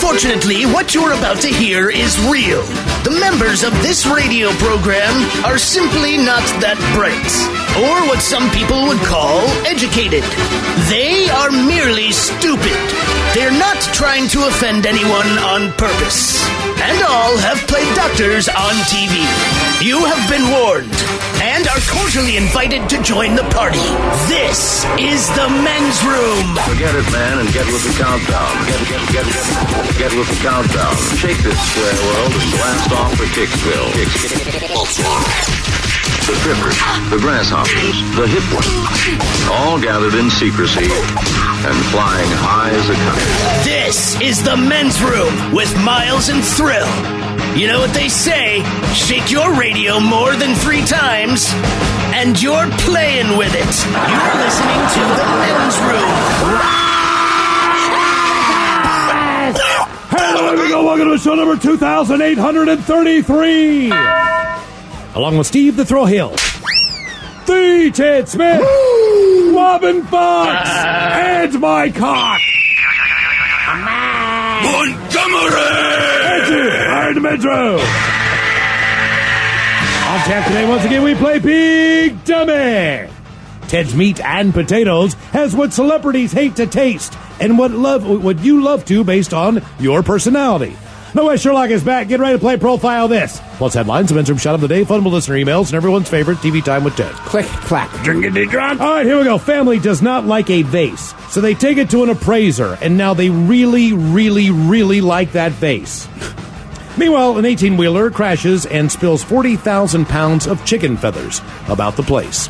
Unfortunately, what you're about to hear is real. The members of this radio program are simply not that bright, or what some people would call educated. They are merely stupid. They're not trying to offend anyone on purpose. And all have played doctors on TV. You have been warned and are cordially invited to join the party. This is the men's room. Forget it, man, and get with the countdown. Get with the countdown. Shake this square world and blast off for Kicksville. The trippers, the grasshoppers, the hip ones, all gathered in secrecy and flying high as a kite. This is the men's room with Miles and Thrill. You know what they say, shake your radio more than 3 times, and you're playing with it. You're listening to the men's room. Hello, everyone. Welcome to show number 2,833. Along with Steve the Thrill Hill, the Ted Smith, Robin Fox, and my cock, Montgomery! And Metro. On tap today, once again, we play Big Dummy. Ted's Meat and Potatoes has what celebrities hate to taste and what you love to based on your personality. No way, Sherlock is back. Get ready to play Profile This. Plus headlines, the men's room shot of the day, fun listener emails, and everyone's favorite TV time with Ted. Click, clack, drinkity drunk. All right, here we go. Family does not like a vase, so they take it to an appraiser, and now they really, really, really like that vase. Meanwhile, an 18-wheeler crashes and spills 40,000 pounds of chicken feathers about the place.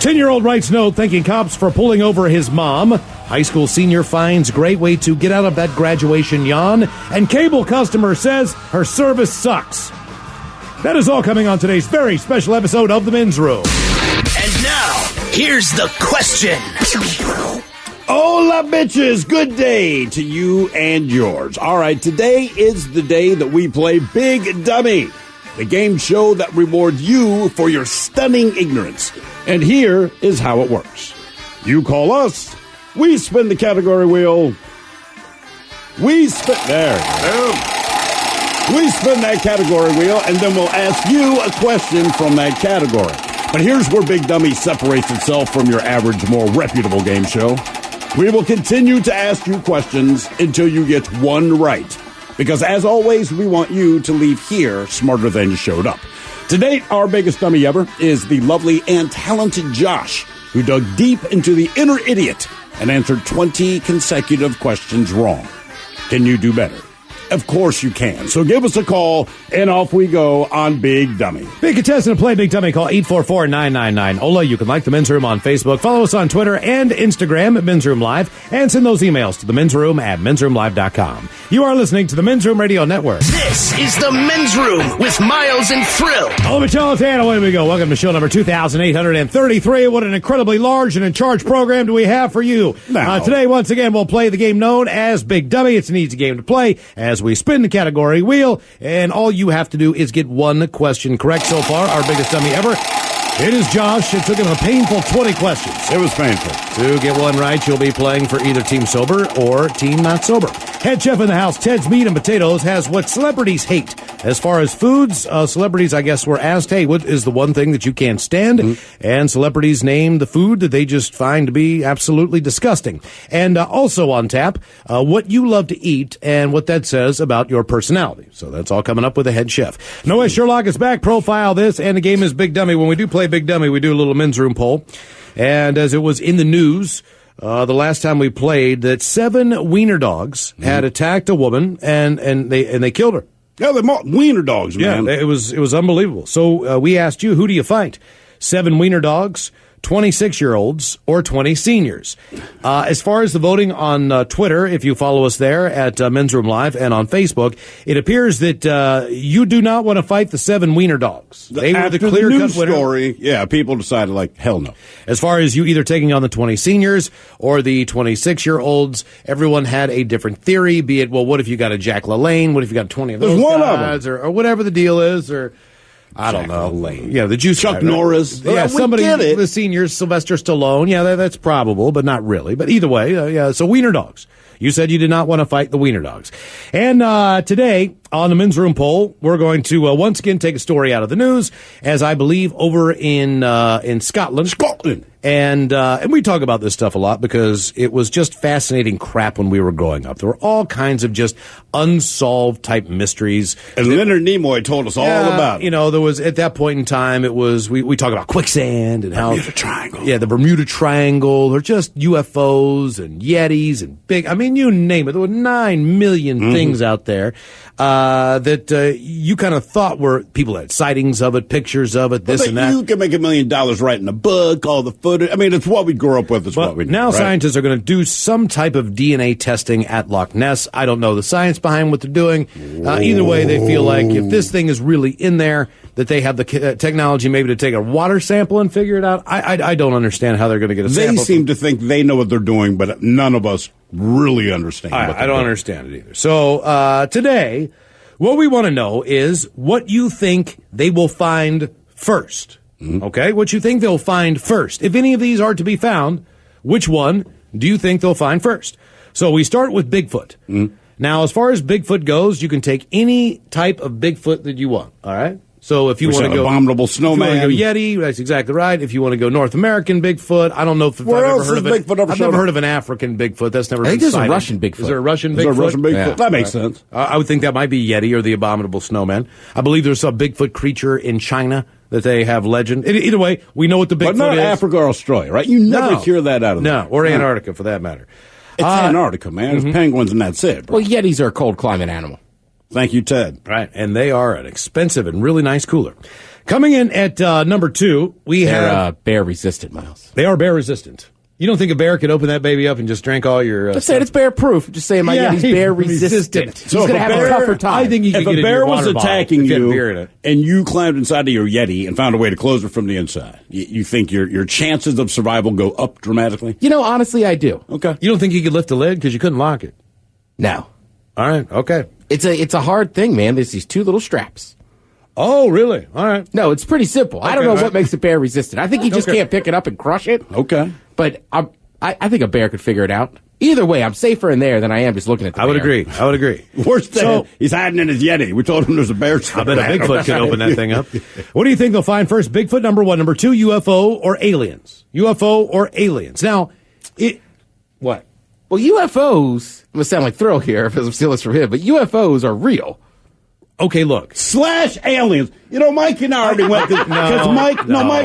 10-year-old writes note thanking cops for pulling over his mom. High school senior finds great way to get out of that graduation yawn. And cable customer says her service sucks. That is all coming on today's very special episode of The Men's Room. And now, here's the question. Hola, bitches. Good day to you and yours. All right, today is the day that we play Big Dummy, the game show that rewards you for your stunning ignorance. And here is how it works. You call us. We spin the category wheel. We spin that category wheel, and then we'll ask you a question from that category. But here's where Big Dummy separates itself from your average, more reputable game show. We will continue to ask you questions until you get one right. Because as always, we want you to leave here smarter than you showed up. To date, our biggest dummy ever is the lovely and talented Josh, who dug deep into the inner idiot and answered 20 consecutive questions wrong. Can you do better? Of course you can. So give us a call, and off we go on Big Dummy. Big contestant to play Big Dummy, call 844-999-OLA. You can like The Men's Room on Facebook, follow us on Twitter and Instagram at Men's Room Live, and send those emails to the Men's Room at mensroomlive.com. You are listening to the Men's Room Radio Network. This is the Men's Room with Miles and Thrill. Hello, Michelle, away we go. Welcome to show number 2,833. What an incredibly large and in charge program do we have for you. Today, once again, we'll play the game known as Big Dummy. It's an easy game to play as we spin the category wheel, and all you have to do is get one question correct. So far, our biggest dummy ever, it is Josh. It took him a painful 20 questions. It was painful. To get one right, you'll be playing for either Team Sober or Team Not Sober. Head chef in the house, Ted's Meat and Potatoes, has what celebrities hate. As far as foods, celebrities, I guess, were asked, hey, what is the one thing that you can't stand? Mm-hmm. And celebrities named the food that they just find to be absolutely disgusting. And also on tap, what you love to eat and what that says about your personality. So that's all coming up with the head chef. No way, Sherlock is back. Profile this, and the game is Big Dummy. When we do play Big Dummy, we do a little men's room poll. And as it was in the news the last time we played, that 7 wiener dogs had attacked a woman and they killed her. Yeah, they're wiener dogs, man. Yeah, it was unbelievable. So we asked you, who do you fight? 7 wiener dogs, 26-year-olds, or 20 seniors? As far as the voting on Twitter, if you follow us there at Men's Room Live and on Facebook, it appears that you do not want to fight the 7 wiener dogs. They were the clear-cut winner. Story, yeah, people decided, like, hell no. As far as you either taking on the 20 seniors or the 26-year-olds, everyone had a different theory, be it, well, what if you got a Jack LaLanne? What if you got 20 of those guys? Or whatever the deal is, or I don't know. Lane. Yeah, the juice Chuck Norris. Yeah, somebody, the seniors, Sylvester Stallone. Yeah, that's probable, but not really. But either way, yeah, so wiener dogs. You said you did not want to fight the wiener dogs. And today, on the men's room poll, we're going to once again take a story out of the news, as I believe over in Scotland. And we talk about this stuff a lot because it was just fascinating crap when we were growing up. There were all kinds of just unsolved type mysteries. And Leonard Nimoy told us all about it. You know, there was, at that point in time, it was, we talk about quicksand and how. Bermuda Triangle. Yeah, the Bermuda Triangle, or just UFOs and Yetis and you name it. There were 9 million things out there that you kind of thought were, people had sightings of it, pictures of it, this and that. You can make $1 million writing a book, all the footage. I mean, it's what we grew up with. It's what we know. Now scientists are going to do some type of DNA testing at Loch Ness. I don't know the science behind what they're doing. Either way, they feel like if this thing is really in there, that they have the technology maybe to take a water sample and figure it out. I don't understand how they're going to get a sample. They seem to think they know what they're doing, but none of us really understand. I don't understand it either. So today, what we want to know is what you think they will find first. Okay, what you think they'll find first. If any of these are to be found, which one do you think they'll find first? So we start with Bigfoot. Now, as far as Bigfoot goes, you can take any type of Bigfoot that you want, all right? So if you want to go abominable snowman, if you want to go Yeti, that's exactly right. If you want to go North American Bigfoot, I don't know if I've ever heard of it. I've never heard of an African Bigfoot. That's never. I think there's a Russian Bigfoot. Is there a Russian Bigfoot? There's a Russian Bigfoot. Yeah. That makes sense. I would think that might be Yeti or the abominable snowman. I believe there's a Bigfoot creature in China that they have legend. Either way, we know what the Bigfoot is. But not Africa or Australia, right? You never hear that out of them. No, or Antarctica for that matter. It's Antarctica, man. It's penguins and that's it, bro. Well, Yetis are a cold climate animal. Thank you, Ted. Right, and they are an expensive and really nice cooler. Coming in at number 2, They're bear resistant, Miles. They are bear resistant. You don't think a bear could open that baby up and just drink all your... Just saying it's bear proof. Just saying Yetis bear resistant. So he's going to have a tougher time. I think he if could a get bear in your was water attacking bottle you and you climbed inside of your Yeti and found a way to close it from the inside, you think your chances of survival go up dramatically? You know, honestly, I do. Okay. You don't think you could lift the lid because you couldn't lock it? No. All right, okay. It's a hard thing, man. There's these 2 little straps. Oh, really? All right. No, it's pretty simple. I don't know what makes a bear resistant. I think you just can't pick it up and crush it. Okay. But I think a bear could figure it out. Either way, I'm safer in there than I am just looking at the bear. I would agree. Worst thing, he's hiding in his Yeti. We told him there's a bear. I bet a Bigfoot could open that thing up. What do you think they'll find first? Bigfoot, number 1. Number 2, UFO or aliens? UFO or aliens? Now, what? Well, UFOs, I'm going to sound like Thrill here because I'm stealing this from him, but UFOs are real. Okay, look. / aliens. You know, Mike and I already went to... Mike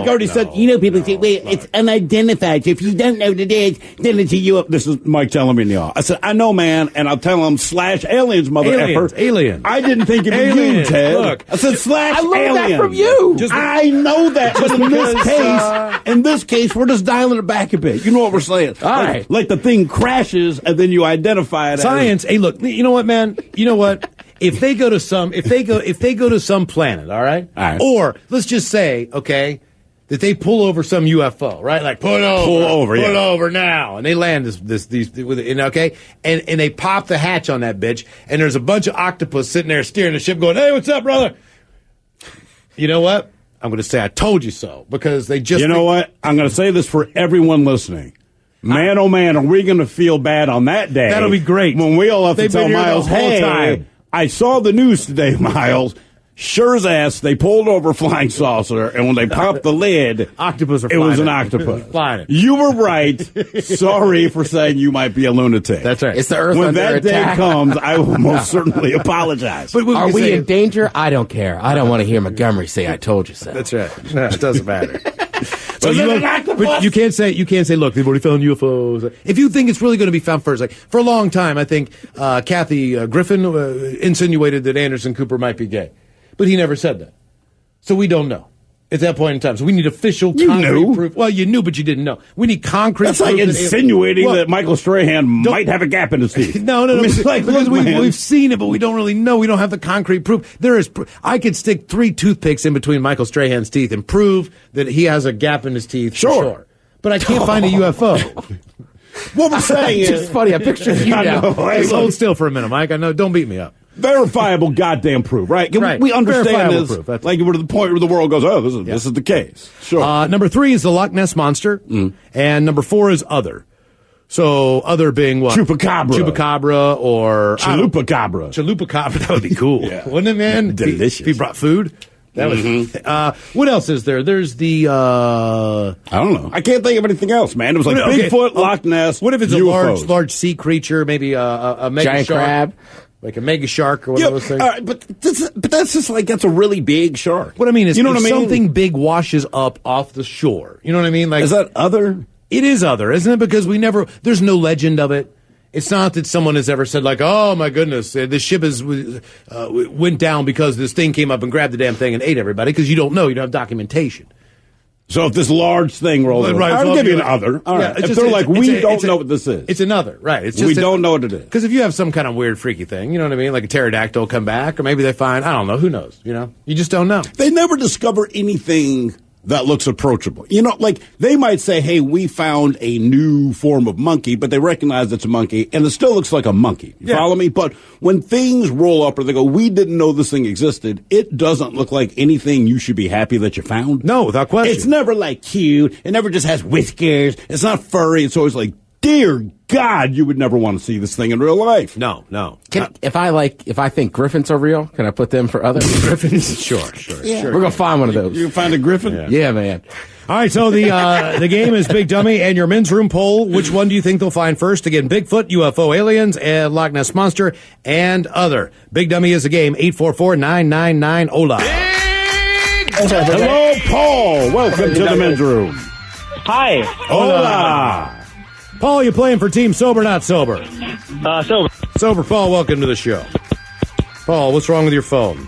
already said, people say, wait, it's unidentified. So if you don't know what it is, then it's a UFO. This is Mike telling me in the office. I said, I know, man, and I'll tell him / aliens, mother effer. Aliens. I didn't think it was you, Ted. Look. I said / aliens. I learned that from you. I know that, but in this case, we're just dialing it back a bit. You know what we're saying? All right. Like the thing crashes, and then you identify it Science. Hey, look, you know what, man? You know what? If they go to some planet, all right? Or let's just say, okay, that they pull over some UFO, right? Like pull over now, and they land okay, and they pop the hatch on that bitch, and there's a bunch of octopus sitting there steering the ship, going, "Hey, what's up, brother?" You know what? I'm going to say I told you so because they just. You know what? I'm going to say this for everyone listening. Man, oh man, are we going to feel bad on that day? That'll be great when we all have to tell Miles, "Hey, I saw the news today, Miles. Sure as ass, they pulled over a flying saucer, and when they popped the lid, it was an octopus. Flying. You were right. Sorry for saying you might be a lunatic. That's right. It's the Earth when under that attack. day comes, I will most certainly apologize. But are we in danger? I don't care. I don't want to hear Montgomery say, "I told you so." That's right. No, it doesn't matter. But you can't say, look, they've already found UFOs. If you think it's really going to be found first, like for a long time, I think Kathy Griffin insinuated that Anderson Cooper might be gay, but he never said that, so we don't know at that point in time. So we need official concrete proof. Well, you knew, but you didn't know. We need concrete. That's proof like insinuating that Michael Strahan might have a gap in his teeth. No. Because we've seen it, but we don't really know. We don't have the concrete proof. There is. I could stick 3 toothpicks in between Michael Strahan's teeth and prove that he has a gap in his teeth. Sure. But I can't find a UFO. What we're saying is just funny. I pictured you now. Hey, hold still for a minute, Mike. I know. Don't beat me up. Verifiable goddamn proof, right? We understand this. Proof. Like we're to the point where the world goes, oh, this is the case. Sure. Number 3 is the Loch Ness Monster, and number 4 is other. So other being what? Chupacabra or Chalupacabra. Chalupacabra. That would be cool, wouldn't it, man? Delicious. If he brought food. That was. What else is there? There's the. I don't know. I can't think of anything else, man. It was like Bigfoot, Loch Ness. What if it's UFOs. a large sea creature? Maybe a mega giant shark, crab, like a mega shark or one of those things. But that's just like that's a really big shark. What I mean is, you know what I mean? Something big washes up off the shore. You know what I mean? Like, is that other? It is other, isn't it? Because there's no legend of it. It's not that someone has ever said, like, oh, my goodness, the ship went down because this thing came up and grabbed the damn thing and ate everybody, because you don't know. You don't have documentation. So if this large thing rolls over, I'll give you an other. All right. If they're like, we don't know what this is. It's another, right. It's just we don't know what it is. Because if you have some kind of weird, freaky thing, you know what I mean? Like a pterodactyl come back, or maybe they find, I don't know, who knows, you know? You just don't know. They never discover anything that looks approachable. You know, like they might say, hey, we found a new form of monkey, but they recognize it's a monkey, and it still looks like a monkey. You follow me? But when things roll up or they go, we didn't know this thing existed, it doesn't look like anything you should be happy that you found. No, without question. It's never like cute. It never just has whiskers. It's not furry. It's always like, dear God, you would never want to see this thing in real life. No. If I think griffins are real, can I put them for other griffins? Sure. We're gonna find one of those. You find a griffin? Yeah, man. All right, so the game is Big Dummy and your men's room poll. Which one do you think they'll find first? Again, Bigfoot, UFO, aliens, and Loch Ness Monster, and other. Big Dummy is the game. 844-999-OLA. Hello, Paul. Welcome to the men's room. Hi. Hola. Paul, you playing for Team Sober, not Sober? Sober. Sober, Paul, welcome to the show. Paul, what's wrong with your phone?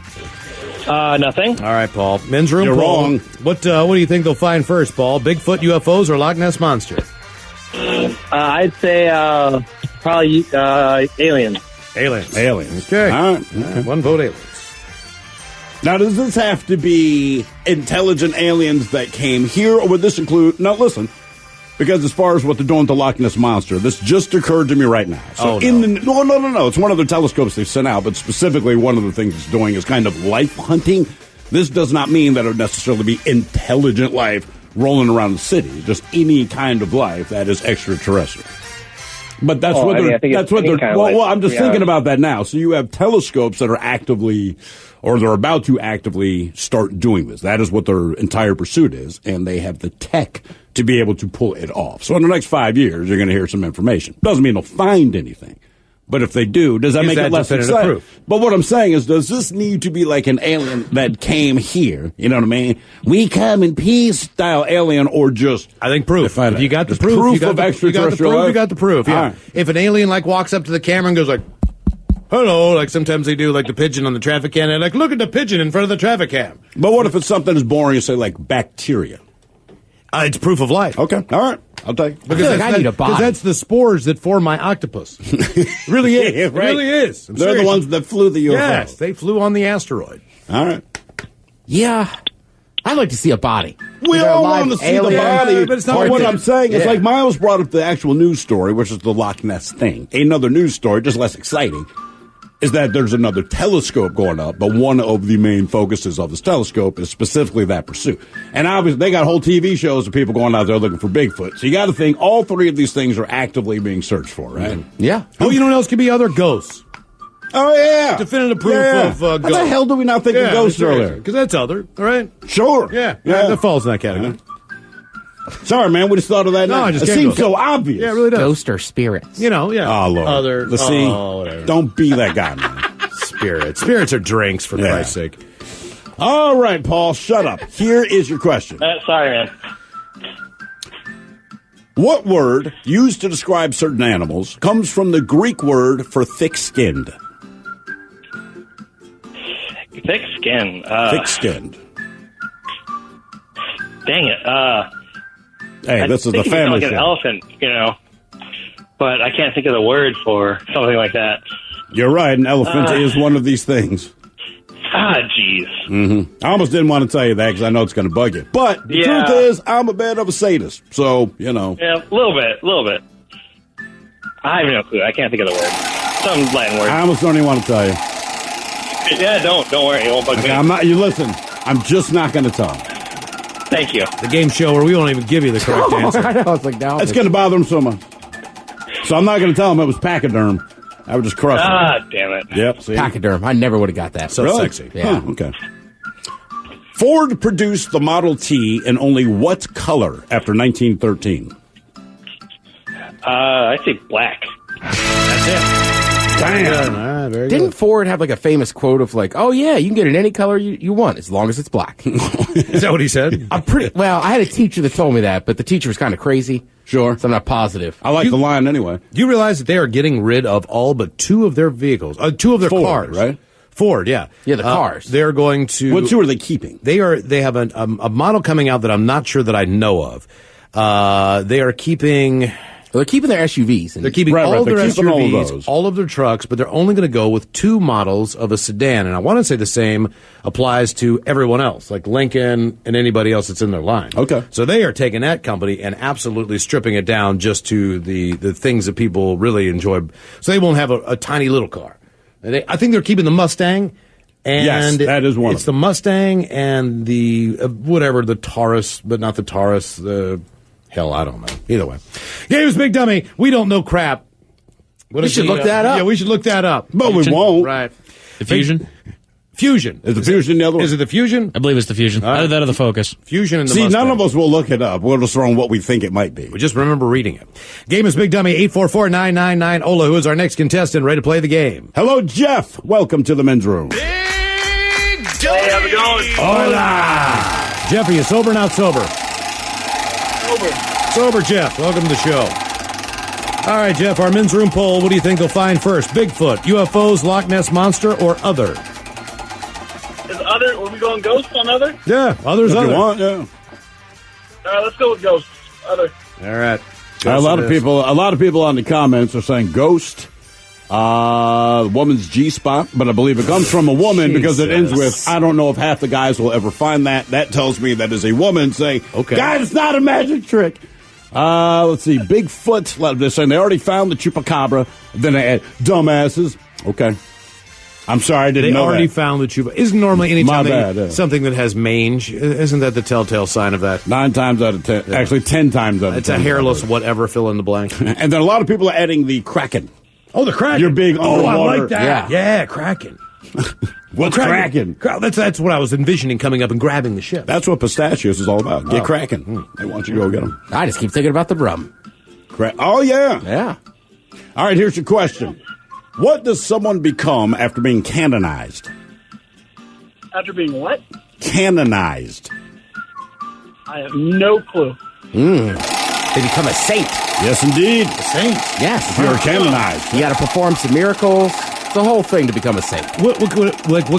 Nothing. All right, Paul. Men's room You're poll. wrong. What do you think they'll find first, Paul? Bigfoot, UFOs, or Loch Ness Monster? I'd say probably aliens. Aliens. Okay. All right. Okay. One vote aliens. Now, does this have to be intelligent aliens that came here, or would this include... Now, listen, because as far as what they're doing with the Loch Ness Monster, this just occurred to me right now. So no. It's one of the telescopes they've sent out, but specifically one of the things it's doing is kind of life hunting. This does not mean that it would necessarily be intelligent life rolling around the city, just any kind of life that is extraterrestrial. But that's what they're. Well, I'm just thinking about that now. So you have telescopes that are actively, or they're about to actively start doing this. That is what their entire pursuit is, and they have the tech to be able to pull it off. So in the next 5 years, you're going to hear some information. Doesn't mean they'll find anything. But if they do, does that make it less exciting? Proof? But what I'm saying is, does this need to be like an alien that came here? You know what I mean? We come in peace style alien, or just... I think proof. If you got the proof. Proof of extraterrestrial life? You got the proof, yeah. Right. If an alien, like, walks up to the camera and goes like, hello, like sometimes they do, like the pigeon on the traffic cam, and like, look at the pigeon in front of the traffic cam. But what if it's something as boring as, say, like bacteria? It's proof of life. Okay, all right. I'll take it. Because I need a body. Because that's the spores that form my octopus. Really is. Yeah, right. It really is. They're the ones that flew the UFO. Yes, they flew on the asteroid. All right. Yeah. I'd like to see a body. We all want to see the body. But it's not what I'm saying is, like, Miles brought up the actual news story, which is the Loch Ness thing. Another news story, just less exciting, is that there's another telescope going up, but one of the main focuses of this telescope is specifically that pursuit. And obviously, they got whole TV shows of people going out there looking for Bigfoot. So you got to think all three of these things are actively being searched for, right? Yeah. Oh, you know what else could be? Other ghosts. Oh, yeah. Definitive proof of ghosts. How the hell do we not think of ghosts earlier? Because that's other, all right? Sure. Yeah. That falls in that category. Sorry, man. We just thought of that now. It seems so obvious. Yeah, it really does. Ghost or spirits. You know, yeah. Oh, Lord. Other. Don't be that guy, man. Spirits are drinks, for Christ's sake. All right, Paul, shut up. Here is your question. Sorry, man. What word used to describe certain animals comes from the Greek word for thick-skinned? Thick skin. Thick-skinned. Dang it. Hey, this is the family show. Like an elephant, you know. But I can't think of the word for something like that. You're right. An elephant is one of these things. Jeez. Mm-hmm. I almost didn't want to tell you that because I know it's going to bug you. But the truth is, I'm a bit of a sadist. So, you know. Yeah, a little bit. I have no clue. I can't think of the word. Some Latin word. I almost don't even want to tell you. Yeah, don't worry. It won't bug me. I'm not. You listen. I'm just not going to tell him. Thank you. The game show where we won't even give you the correct answer. I know. It's like now. It's going to bother him so much. So I'm not going to tell him it was pachyderm. I would just crush it. Ah, damn it. Yep, see? Pachyderm. I never would have got that. So Really? sexy. Yeah. Huh, okay. Ford produced the Model T in only what color after 1913? I say black. That's it. Damn. All right, very Didn't good. Ford have like a famous quote of like, "Oh yeah, you can get it any color you want as long as it's black." Is that what he said? I'm pretty well. I had a teacher that told me that, but the teacher was kind of crazy. Sure. So I'm not positive. I like the line anyway. Do you realize that they are getting rid of all but two of their vehicles, two of their Ford, cars, right? Ford, yeah, Yeah, the cars. They're going to. What two are they keeping? They have a model coming out that I'm not sure that I know of. They are keeping. They're keeping their SUVs. And They're keeping Right, all they're their keeping all of SUVs, those. all of their trucks, but they're only going to go with two models of a sedan. And I want to say the same applies to everyone else, like Lincoln and anybody else that's in their line. Okay. So they are taking that company and absolutely stripping it down just to the things that people really enjoy. So they won't have a tiny little car. I think they're keeping the Mustang. And Yes, that is one It's of the them. Mustang and the the Taurus, but not the Taurus. Hell, I don't know. Either way, Games Big Dummy. We don't know crap. We should look that up. Yeah, we should look that up. But we won't. Right. The Fusion? Fusion. Is the Fusion the other one? Is it the Fusion? I believe it's the Fusion. Either that or the Focus. Fusion and the See, Mustang. none of us will look it up. We'll just throw in what we think it might be. We just remember reading it. Game is Big Dummy 844-999. Ola, who is our next contestant, ready to play the game. Hello, Jeff. Welcome to the men's room. Hey, how's it going? Hola! Jeff, are you sober or not sober? Sober, Jeff. Welcome to the show. All right, Jeff, our men's room poll. What do you think they'll find first? Bigfoot, UFOs, Loch Ness Monster, or other? Is other? Are we going ghost on other? Yeah, others, If other. you want, yeah. All right, let's go with ghost. Other. All right. A lot of people on the comments are saying ghost, woman's G-spot, but I believe it comes from a woman because it ends with, I don't know if half the guys will ever find that. That tells me that is a woman saying, Okay. guys, it's not a magic trick. Let's see, Bigfoot, they're saying they already found the chupacabra. Then they add dumbasses. Okay. I'm sorry, I didn't They know already that. found the chupa. Isn't normally any My time bad, yeah. something that has mange? Isn't that the telltale sign of that? 9 times out of 10. Actually, 10 times out of 10. It's a hairless whatever, fill in the blank. And then a lot of people are adding the Kraken. Oh, the Kraken. You're big Oh, I underwater. like that. Yeah, Kraken. What's Kraken? That's what I was envisioning coming up and grabbing the ship. That's what pistachios is all about. Get Kraken. They want you to go get them. I just keep thinking about the rum. Oh, yeah. Yeah. All right, here's your question. What does someone become after being canonized? After being what? Canonized. I have no clue. They become a saint. Yes, indeed. Saints. Yes. You're canonized. You got to perform some miracles. It's the whole thing to become a saint. What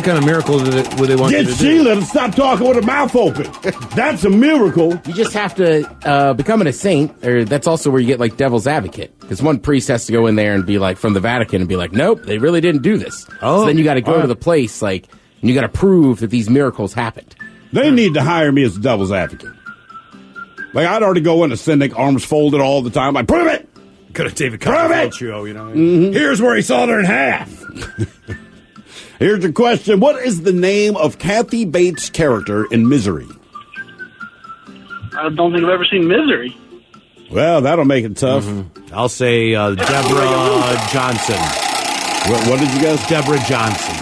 kind of miracle would they want Get you to do? Sheila to stop talking with her mouth open. That's a miracle. You just have to becoming a saint, or that's also where you get like devil's advocate. Because one priest has to go in there and be like from the Vatican and be like, nope, they really didn't do this. Oh, so then you got to go all to right. the place and you got to prove that these miracles happened. They need to hire me as a devil's advocate. Like, I'd already go in ascending, arms folded all the time. Like, prove it! Could have David Prove it! Copperfield show, you know. Here's where he sawed her in half. Here's your question. What is the name of Kathy Bates' character in Misery? I don't think I've ever seen Misery. Well, that'll make it tough. I'll say Deborah Johnson. What did you guess? Deborah Johnson.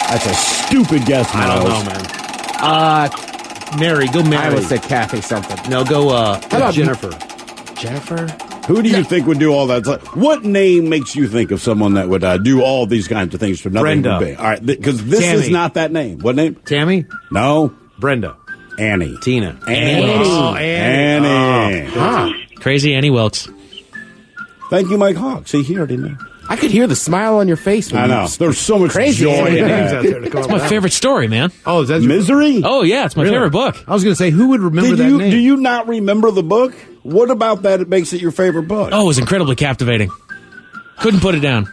That's a stupid guess, I Miles. don't know, man. Mary, go Mary. I would say Kathy something. No, go about Jennifer. Jennifer? Who do you think would do all that? What name makes you think of someone that would do all these kinds of things for nothing? Brenda. Would be? All right, because this Tammy. is not that name. What name? Tammy? No, Brenda. Annie. Tina. Annie. Oh, Annie. Huh. Crazy Annie Wilkes. Thank you, Mike Hawk. See, he already knew. I could hear the smile on your face. When I know. you- There's so much Crazy joy Annie. in Names that. out there to come up My with that. favorite story, man. Oh, is that Misery? Oh, yeah, it's my Really? favorite book. I was going to say, who would remember that name? Do you not remember the book? What about that makes it your favorite book? Oh, it was incredibly captivating. Couldn't put it down.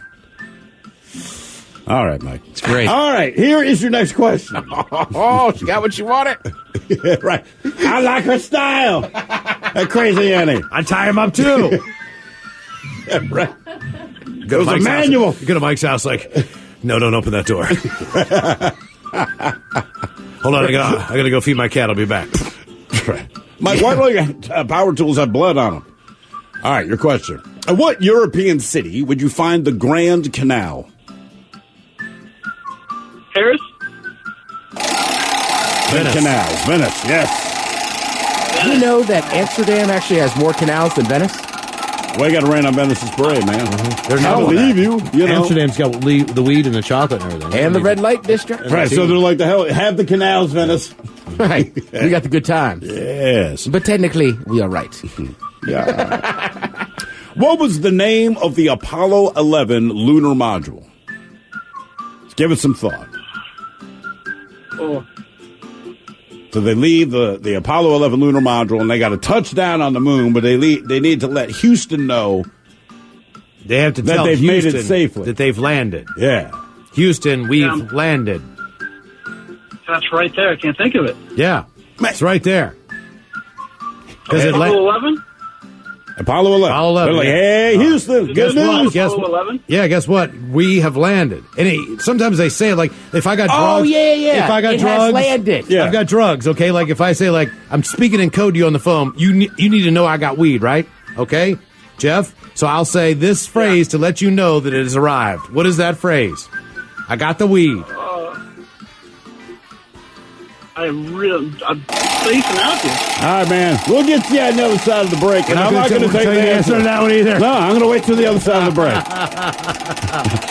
All right, Mike. It's great. All right, here is your next question. Oh, she got what she wanted. Yeah, right. I like her style. That crazy Annie. I'd tie him up, too. Yeah, right. Go to was a Mike's manual. House. You go to Mike's house like, no, don't open that door. Hold on, I gotta go feed my cat. I'll be back. Right. Mike, why do your power tools have blood on them? All right, your question. What European city would you find the Grand Canal? Paris? Venice. Canals. Venice, yes. Do you know that Amsterdam actually has more canals than Venice? Well, you got to rain on Venice's parade, man. They're I known for believe that. you know. Amsterdam's got the weed and the chocolate and everything. And the red light district. Right, so they're like, the hell, have the canals, Venice. Right. We got the good times. Yes. But technically, we are right. Yeah. What was the name of the Apollo 11 lunar module? Let's give it some thought. Oh, So they leave the Apollo 11 lunar module, and they got to touch down on the moon, but they need to let Houston know They have to that tell they've made Houston it safely. that they've landed. Yeah. Houston, we've Yeah. landed. that's right there. I can't think of it. Yeah, it's right there. Because it Apollo 11? Apollo 11. Apollo 11, They're like, yeah. hey, Houston, Guess good what? news. Guess Apollo what? 11? Yeah, guess what? We have landed. And sometimes they say, like, if I got drugs. Oh, yeah. If I got it drugs. has landed. Yeah. I've got drugs, okay? Like, if I say, like, I'm speaking in code to you on the phone, you need to know I got weed, right? Okay, Jeff? So I'll say this phrase to let you know that it has arrived. What is that phrase? I got the weed. I'm spacing out here. All right, man. We'll get to you on the other side of the break. And I'm not going to take the answer to that one either. No, I'm going to wait till the other side of the break.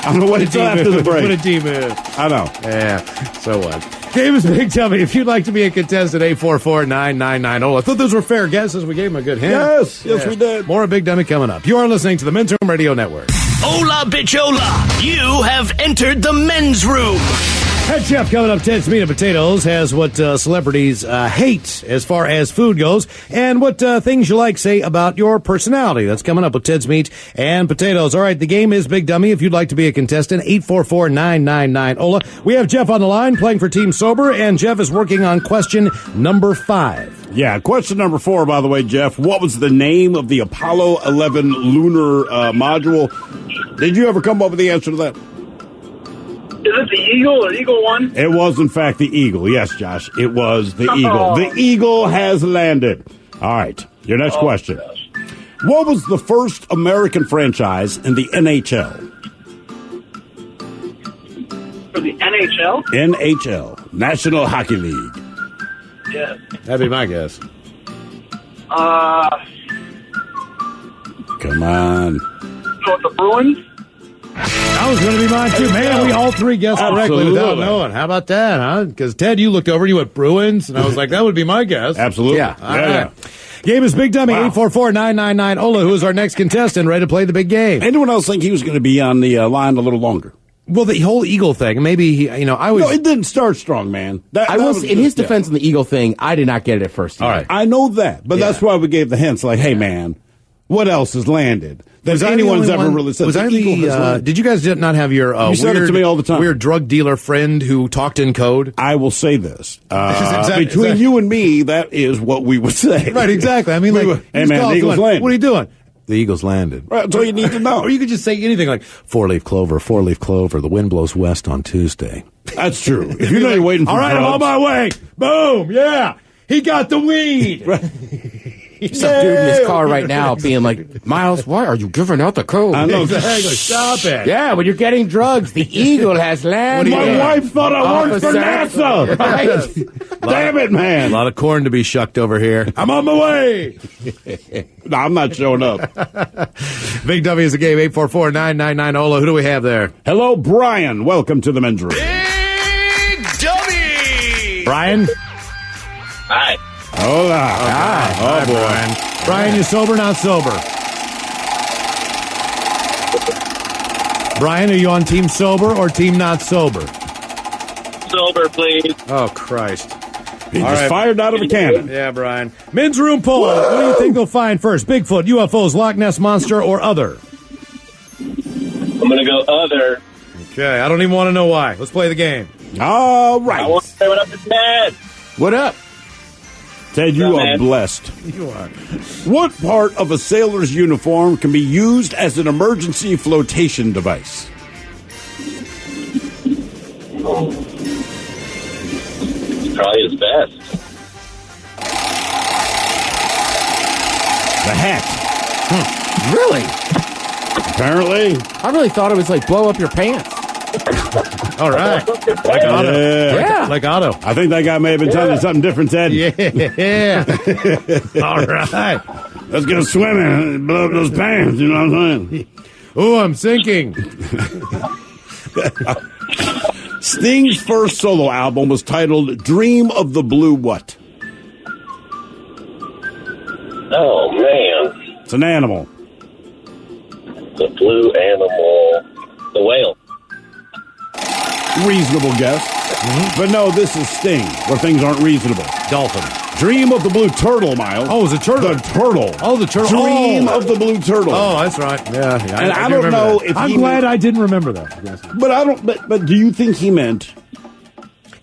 I'm going to wait until after the break. Put a D move. I know. Yeah, so what? Game is big. Tell me if you'd like to be a contestant. 844-999. Oh, I thought those were fair guesses. We gave him a good hint. Yes, we did. More of Big Dummy coming up. You are listening to the Men's Room Radio Network. Hola, bichola. You have entered the men's room. Head chef coming up, Ted's Meat and Potatoes, has what celebrities hate as far as food goes, and what things you like say about your personality. That's coming up with Ted's Meat and Potatoes. All right, the game is Big Dummy. If you'd like to be a contestant, 844-999-OLA. We have Jeff on the line playing for Team Sober, and Jeff is working on question number 5. Yeah, question number 4, by the way, Jeff. What was the name of the Apollo 11 lunar module? Did you ever come up with the answer to that? Is it the Eagle or Eagle 1? It was, in fact, the Eagle. Yes, Josh, it was the Eagle. The Eagle has landed. All right, your next question. Gosh. What was the first American franchise in the NHL? For the NHL? NHL, National Hockey League. Yeah. That'd be my guess. Come on. So the Bruins? That was going to be mine, too. Man, we all three guessed correctly without Absolutely. knowing. How about that, huh? Because, Ted, you looked over and you went Bruins, and I was like, that would be my guess. Absolutely. Yeah. All right. Game is Big Dummy, 844-999-OLA, who is our next contestant, ready to play the big game. Anyone else think he was going to be on the line a little longer? Well, the whole Eagle thing, maybe, I was... No, it didn't start strong, man. I was in his defense on the Eagle thing. I did not get it at first. All right. I know that, but that's why we gave the hints. Like, hey, man, what else has landed that anyone's ever really said? Was I Eagle has landed. did you guys not have your You said it to me all the time. weird drug dealer friend who talked in code? I will say this. Exactly- between you and me, that is what we would say. Right, exactly. I mean, We like, would- hey, he's man, calling the Eagles someone, landed. what are you doing? The Eagles landed. Right, that's all you need to know. Or you could just say anything like, four-leaf clover, the wind blows west on Tuesday. That's true. If you're not waiting for All right, I'm on drugs- my way. Boom, yeah. He got the weed. Some dude in his car right now being like, Miles, why are you giving out the code? I know. Exactly. Stop it. Yeah, when you're getting drugs, the Eagle has landed. My wife thought I worked for NASA. Right? Damn it, A man. lot of corn to be shucked over here. I'm on my way. No, I'm not showing up. Big W is a game, 844-999-OLA. Who do we have there? Hello, Brian. Welcome to the men's room. Big Dummy. Brian? Hi. Hola. Oh, boy. Brian, you sober, not sober? Brian, are you on team sober or team not sober? Sober, please. Oh, Christ. He All just right. fired out of a cannon. Yeah, Brian. Men's room poll. What do you think they'll find first? Bigfoot, UFOs, Loch Ness Monster, or other? I'm going to go other. Okay, I don't even want to know why. Let's play the game. All I right. want to say what up to Ted. What up? Ted, you Yeah, are man. blessed. You are. What part of a sailor's uniform can be used as an emergency flotation device? Probably his best. The hat. Really? Apparently. I really thought it was like blow up your pants. All right. Like Otto. Yeah. Like Otto. I think that guy may have been telling you something different, Ted. Yeah. All right. Let's go swimming and blow up those pants, you know what I'm saying? Oh, I'm sinking. Sting's first solo album was titled Dream of the Blue what? Oh, man. It's an animal. The blue animal. The whale. Reasonable guess. But no, this is Sting, where things aren't reasonable. Dolphin. Dream of the Blue Turtle, Miles. Oh, it was a turtle. The turtle. Oh, the turtle. Dream of the Blue Turtle. Oh, that's right. Yeah. And I don't know if I'm he glad meant, I didn't remember that. but I don't. But do you think he meant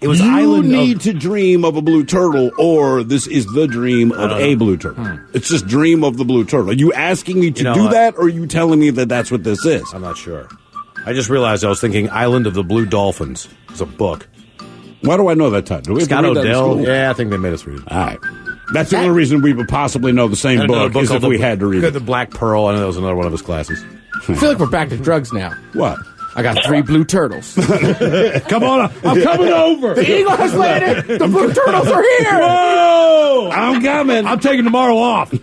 It was you Island need of... to dream of a blue turtle, or this is the dream of a blue turtle? It's just dream of the blue turtle. Are you asking me to do that, or are you telling me that that's what this is? I'm not sure. I just realized I was thinking Island of the Blue Dolphins. It's a book. Why do I know that title? Do we have to Scott read that in Odell. school? Yeah, I think they made us read it. All right. That's the only reason we would possibly know the same And another book is if called we had to read The it. Black Pearl. I know that was another one of his classes. I feel like we're back to drugs now. What? I got 3 blue turtles. Come on. I'm coming over. The eagle has landed. The blue turtles are here. Whoa! I'm coming. I'm taking tomorrow off. We're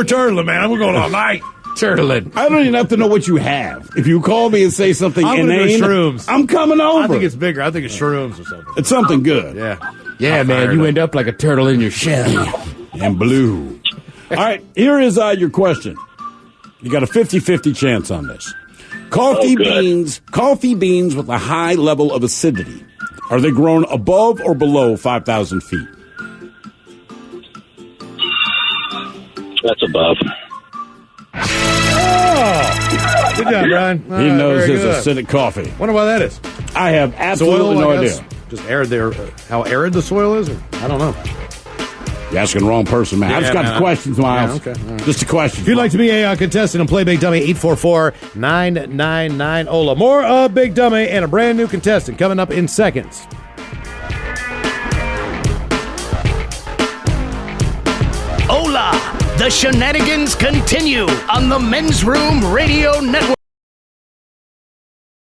turtling, man. We're going all night. Turtling. I don't even have to know what you have. If you call me and say something I'm gonna go inane, shrooms. I'm coming over. I think it's bigger. I think it's shrooms or something. It's something good. Yeah. Yeah, man, you end up like a turtle in your shell. And blue. All right, here is your question. You got a 50-50 chance on this. Coffee beans with a high level of acidity. Are they grown above or below 5,000 feet? That's above. Oh, good job, Brian. He knows his acidic coffee. Wonder why that is. I have absolutely Soil, no I guess. idea. Just arid there. How arid the soil is? I don't know. You're asking the wrong person, man. I just got man. the questions, Miles. Yeah, okay. All right. Just a question. If you'd like to be a contestant and play Big Dummy, 844-999-OLA. More of Big Dummy and a brand new contestant coming up in seconds. Hola! The shenanigans continue on the Men's Room Radio Network.